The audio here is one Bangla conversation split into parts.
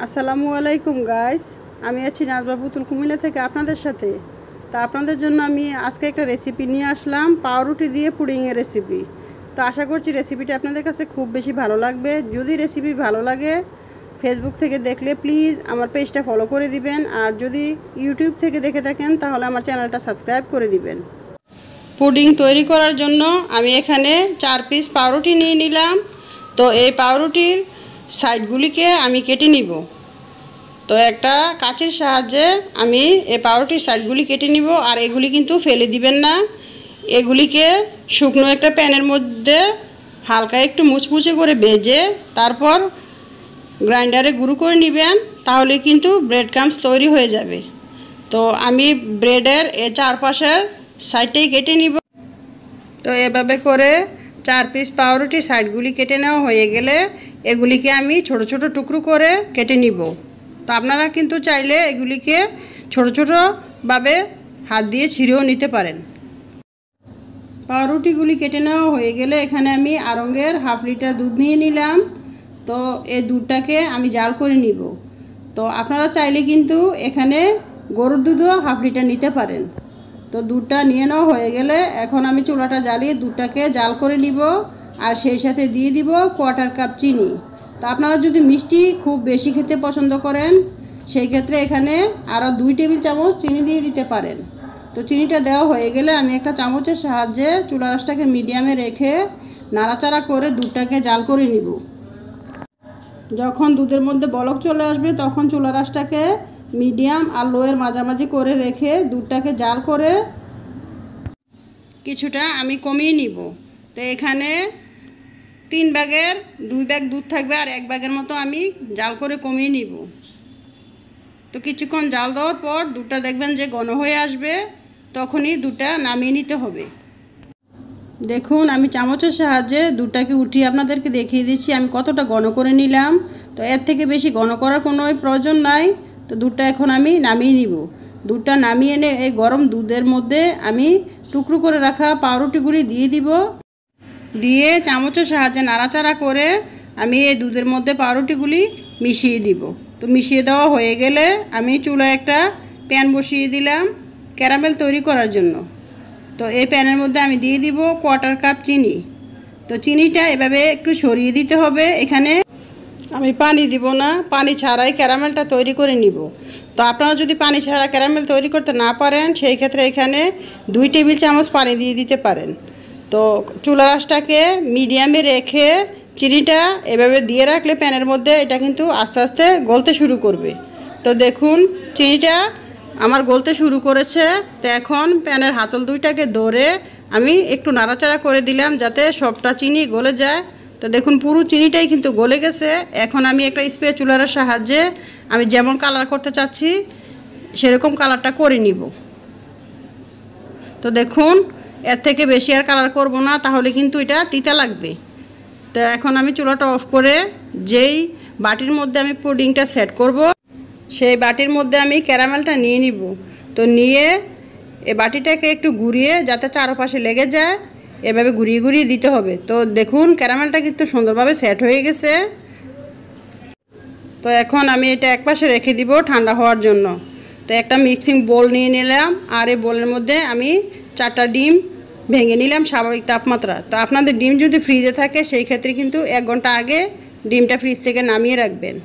আসসালামু আলাইকুম গাইস, আমি আছি নাজবা পুতুল কুমিল্লা থেকে আপনাদের সাথে। তো আপনাদের জন্য আমি আজকে একটা রেসিপি নিয়ে আসলাম, পাউরুটি দিয়ে পুডিংয়ের রেসিপি। তো আশা করছি রেসিপিটা আপনাদের কাছে খুব বেশি ভালো লাগবে। যদি রেসিপি ভালো লাগে ফেসবুক থেকে দেখলে প্লিজ আমার পেজটা ফলো করে দিবেন, আর যদি ইউটিউব থেকে দেখে থাকেন তাহলে আমার চ্যানেলটা সাবস্ক্রাইব করে দিবেন। পুডিং তৈরি করার জন্য আমি এখানে 4 পিস পাউরুটি নিয়ে নিলাম। তো এই পাউরুটির সাইডগুলিকে আমি কেটে নিব। তো একটা কাঁচির সাহায্যে আমি এই পাউরুটির সাইডগুলি কেটে নিব, আর এগুলি কিন্তু ফেলে দিবেন না। এগুলিকে শুকনো একটা প্যানের মধ্যে হালকা একটু মুচমুচে করে ভেজে তারপর গ্রাইন্ডারে গুঁড়ো করে নেবেন, তাহলে কিন্তু ব্রেড ক্রাম্বস তৈরি হয়ে যাবে। তো আমি ব্রেডের এই চারপাশের সাইডটাই কেটে নিব। তো এভাবে করে 4 পিস পাউরুটি সাইডগুলি কেটে নেওয়া হয়ে গেলে এগুলিকে আমি ছোট ছোট টুকরো করে কেটে নিব। তো আপনারা কিন্তু চাইলে এগুলিকে ছোট ছোটোভাবে হাত দিয়ে ছিঁড়েও নিতে পারেন। পাউরুটিগুলি কেটে নেওয়া হয়ে গেলে এখানে আমি আড়ঙের 1/2 লিটার দুধ নিয়ে নিলাম। তো এই দুধটাকে আমি জাল করে নিব। তো আপনারা চাইলে কিন্তু এখানে গরুর দুধও 1/2 লিটার নিতে পারেন। তো দুধটা নিয়ে নেওয়া হয়ে গেলে এখন আমি চুলাটা জ্বালিয়ে দুধটাকে জাল করে নিব, আর সেই সাথে দিয়ে দিব 1/4 কাপ চিনি। তো আপনারা যদি মিষ্টি খুব বেশি খেতে পছন্দ করেন সেই ক্ষেত্রে এখানে আরও 2 টেবিল চামচ চিনি দিয়ে দিতে পারেন। তো চিনিটা দেওয়া হয়ে গেলে আমি একটা চামচের সাহায্যে চুলার আঁচটাকে মিডিয়ামে রেখে নাড়াচাড়া করে দুধটাকে জাল করে নিব। যখন দুধের মধ্যে বলক চলে আসবে তখন চুলার আঁচটাকে মিডিয়াম আর লোয়ের মাঝামাঝি করে রেখে দুধটাকে জাল করে কিছুটা আমি কমিয়ে নিব। তো এখানে 3 ভাগের 2 ভাগ দুধ থাকবে, আর 1 ভাগের মতো আমি জাল করে কমিয়ে নিব। তো কিছুক্ষণ জাল দেওয়ার পর দুধটা দেখবেন যে ঘন হয়ে আসবে, তখনই দুধটা নামিয়ে নিতে হবে। দেখুন আমি চামচের সাহায্যে দুধটাকে উঠিয়ে আপনাদেরকে দেখিয়ে দিচ্ছি আমি কতটা ঘন করে নিলাম। তো এর থেকে বেশি ঘন করার কোনো প্রয়োজন নাই। তো দুধটা এখন আমি নামিয়ে নিব। দুধটা নামিয়ে এনে এই গরম দুধের মধ্যে আমি টুকরো করে রাখা পাউরুটিগুলি দিয়ে দিব। দিয়ে চামচের সাহায্যে নাড়াচাড়া করে আমি এই দুধের মধ্যে পাউরুটিগুলি মিশিয়ে দিব। তো মিশিয়ে দেওয়া হয়ে গেলে আমি চুলায় একটা প্যান বসিয়ে দিলাম ক্যারামেল তৈরি করার জন্য। তো এই প্যানের মধ্যে আমি দিয়ে দিব 1/4 কাপ চিনি। তো চিনিটা এভাবে একটু সরিয়ে দিতে হবে। এখানে আমি পানি দিব না, পানি ছাড়াই ক্যারামেলটা তৈরি করে নিব। তো আপনারা যদি পানি ছাড়া ক্যারামেল তৈরি করতে না পারেন সেই ক্ষেত্রে এখানে 2 টেবিল চামচ পানি দিয়ে দিতে পারেন। তো চুলার আঁচটাকে মিডিয়ামে রেখে চিনিটা এভাবে দিয়ে রাখলে প্যানের মধ্যে এটা কিন্তু আস্তে আস্তে গলতে শুরু করবে। তো দেখুন চিনিটা আমার গলতে শুরু করেছে। তো এখন প্যানের হাতল দুইটাকে ধরে আমি একটু নাড়াচাড়া করে দিলাম যাতে সবটা চিনি গলে যায়। তো দেখুন পুরো চিনিটাই কিন্তু গলে গেছে। এখন আমি একটা স্প্যাচুলারের সাহায্যে আমি যেমন কালার করতে চাচ্ছি সেরকম কালারটা করে নিব। তো দেখুন এর থেকে বেশি আর কালার করব না, তাহলে কিন্তু এটা তিতা লাগবে। তো এখন আমি চুলাটা অফ করে যেই বাটির মধ্যে আমি পুডিংটা সেট করব সেই বাটির মধ্যে আমি ক্যারামেলটা নিয়ে নিব। তো নিয়ে এই বাটিটাকে একটু ঘুরিয়ে যাতে চারপাশে লেগে যায় এভাবে ঘুরিয়ে ঘুরিয়ে দিতে হবে। তো দেখুন ক্যারামেলটা কিন্তু সুন্দরভাবে সেট হয়ে গেছে। তো এখন আমি এটা একপাশে রেখে দিব ঠান্ডা হওয়ার জন্য। তো একটা মিক্সিং বোল নিয়ে নিলাম, আর এই বোলের মধ্যে আমি 4টা ডিম ভেঙে নিলাম স্বাভাবিক তাপমাত্রা। তো আপনাদের ডিম যদি ফ্রিজে থাকে সেই ক্ষেত্রে কিন্তু 1 ঘন্টা আগে ডিমটা ফ্রিজ থেকে নামিয়ে রাখবেন।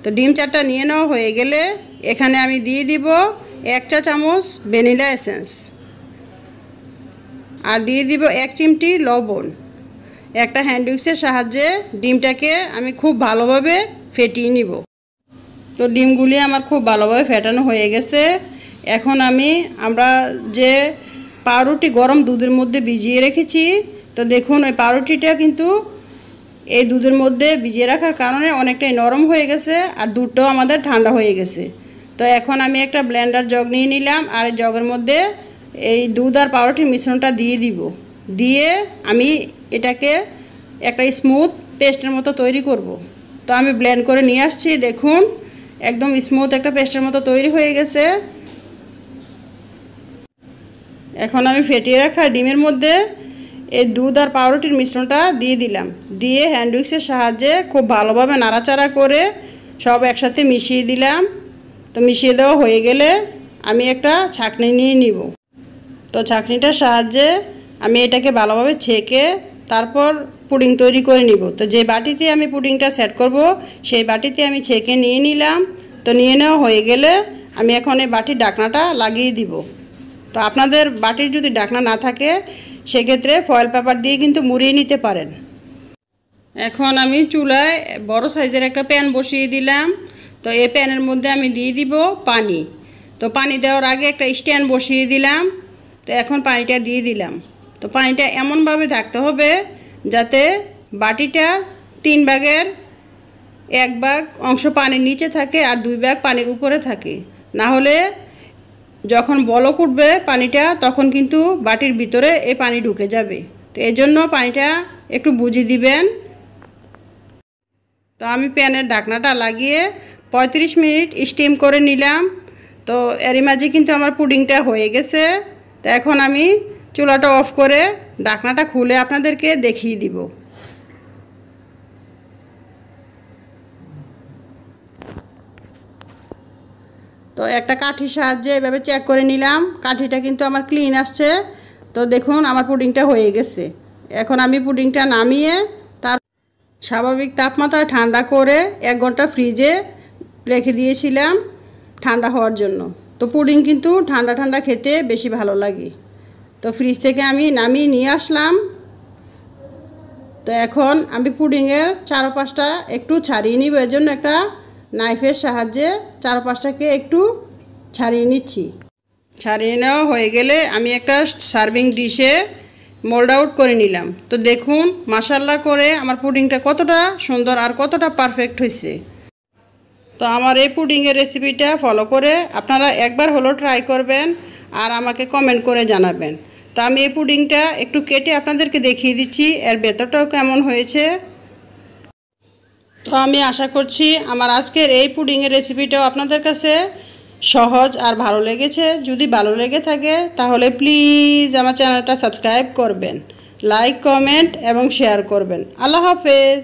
তো ডিম 4টা নিয়ে নেওয়া হয়ে গেলে এখানে আমি দিয়ে দিব 1 চা চামচ ভ্যানিলা এসেন্স, আর দিয়ে দিব 1 চিমটি লবণ। একটা হ্যান্ড উইক্সের সাহায্যে ডিমটাকে আমি খুব ভালোভাবে ফেটিয়ে নিব। তো ডিমগুলি আমার খুব ভালোভাবে ফেটানো হয়ে গেছে। এখন আমরা যে পাউরুটি গরম দুধের মধ্যে ভিজিয়ে রেখেছি, তো দেখুন ওই পাউরুটিটা কিন্তু এই দুধের মধ্যে ভিজিয়ে রাখার কারণে অনেকটাই নরম হয়ে গেছে, আর দুধটাও আমাদের ঠান্ডা হয়ে গেছে। তো এখন আমি একটা ব্লেন্ডার জগ নিয়ে নিলাম, আর এই জগের মধ্যে এই দুধ আর পাউরুটির মিশ্রণটা দিয়ে দিব। দিয়ে আমি এটাকে একটা স্মুথ পেস্টের মতো তৈরি করব। তো আমি ব্লেন্ড করে নিয়ে আসছি। দেখুন একদম স্মুথ একটা পেস্টের মতো তৈরি হয়ে গেছে। এখন আমি ফেটিয়ে রাখা ডিমের মধ্যে এই দুধ আর পাউরুটির মিশ্রণটা দিয়ে দিলাম। দিয়ে হ্যান্ড উইক্সের সাহায্যে খুব ভালোভাবে নাড়াচাড়া করে সব একসাথে মিশিয়ে দিলাম। তো মিশিয়ে দেওয়া হয়ে গেলে আমি একটা ছাঁকনি নিয়ে নিব। তো ছাঁকনিটার সাহায্যে আমি এটাকে ভালোভাবে ছেঁকে তারপর পুডিং তৈরি করে নিব। তো যে বাটিতে আমি পুডিংটা সেট করব সেই বাটিতে আমি ছেঁকে নিয়ে নিলাম। তো নিয়ে নেওয়া হয়ে গেলে আমি এখন এই বাটির ঢাকনাটা লাগিয়ে দিব। তো আপনাদের বাটির যদি ঢাকনা না থাকে সেক্ষেত্রে ফয়েল পেপার দিয়ে কিন্তু মুড়িয়ে নিতে পারেন। এখন আমি চুলায় বড় সাইজের একটা প্যান বসিয়ে দিলাম। তো এই প্যানের মধ্যে আমি দিয়ে দিব পানি। তো পানি দেওয়ার আগে একটা স্ট্যান্ড বসিয়ে দিলাম। তো এখন পানিটা দিয়ে দিলাম। তো পানিটা এমনভাবে থাকতে হবে যাতে বাটিটা 3 ভাগের 1 ভাগ অংশ পানির নিচে থাকে আর 2 ভাগ পানির উপরে থাকে। না হলে যখন বলক উঠবে পানিটা তখন কিন্তু বাটির ভিতরে এই পানি ঢুকে যাবে। তো এই জন্য পানিটা একটু বুঝে দিবেন। তো আমি প্যানের ঢাকনাটা লাগিয়ে 35 মিনিট স্টিম করে নিলাম। তো এরই মাঝে কিন্তু আমার পুডিংটা হয়ে গেছে। তো এখন আমি চুলাটা অফ করে ঢাকনাটা খুলে আপনাদেরকে দেখিয়ে দিব। তো একটা কাঠির সাহায্যে এভাবে চেক করে নিলাম, কাঠিটা কিন্তু আমার ক্লিন আসছে। তো দেখুন আমার পুডিংটা হয়ে গেছে। এখন আমি পুডিংটা নামিয়ে তার স্বাভাবিক তাপমাত্রায় ঠান্ডা করে 1 ঘন্টা ফ্রিজে রেখে দিয়েছিলাম ঠান্ডা হওয়ার জন্য। তো পুডিং কিন্তু ঠান্ডা ঠান্ডা খেতে বেশি ভালো লাগে। তো ফ্রিজ থেকে আমি নামিয়ে নিয়ে আসলাম। তো এখন আমি পুডিংয়ের চারপাশটা একটু ছাড়িয়ে নিব। এর জন্য একটা নাইফের সাহায্যে চারপাশটাকে একটু ছাড়িয়ে নিচ্ছি। ছাড়িয়ে নেওয়া হয়ে গেলে আমি একটা সার্ভিং ডিশে মোল্ড আউট করে নিলাম। তো দেখুন মাশাআল্লাহ করে আমার পুডিংটা কতটা সুন্দর আর কতটা পারফেক্ট হয়েছে। তো আমার এই পুডিংয়ের রেসিপিটা ফলো করে আপনারা একবার হলো ট্রাই করবেন আর আমাকে কমেন্ট করে জানাবেন। তো আমি এই পুডিংটা একটু কেটে আপনাদেরকে দেখিয়ে দিচ্ছি এর ভেতরটাও কেমন হয়েছে। তো আমি আশা করছি আমার আজকের এই পুডিংয়ের রেসিপিটাও আপনাদের কাছে সহজ আর ভালো লেগেছে। যদি ভালো লেগে থাকে তাহলে প্লিজ আমার চ্যানেলটা সাবস্ক্রাইব করবেন, লাইক, কমেন্ট এবং শেয়ার করবেন। আল্লাহ হাফেজ।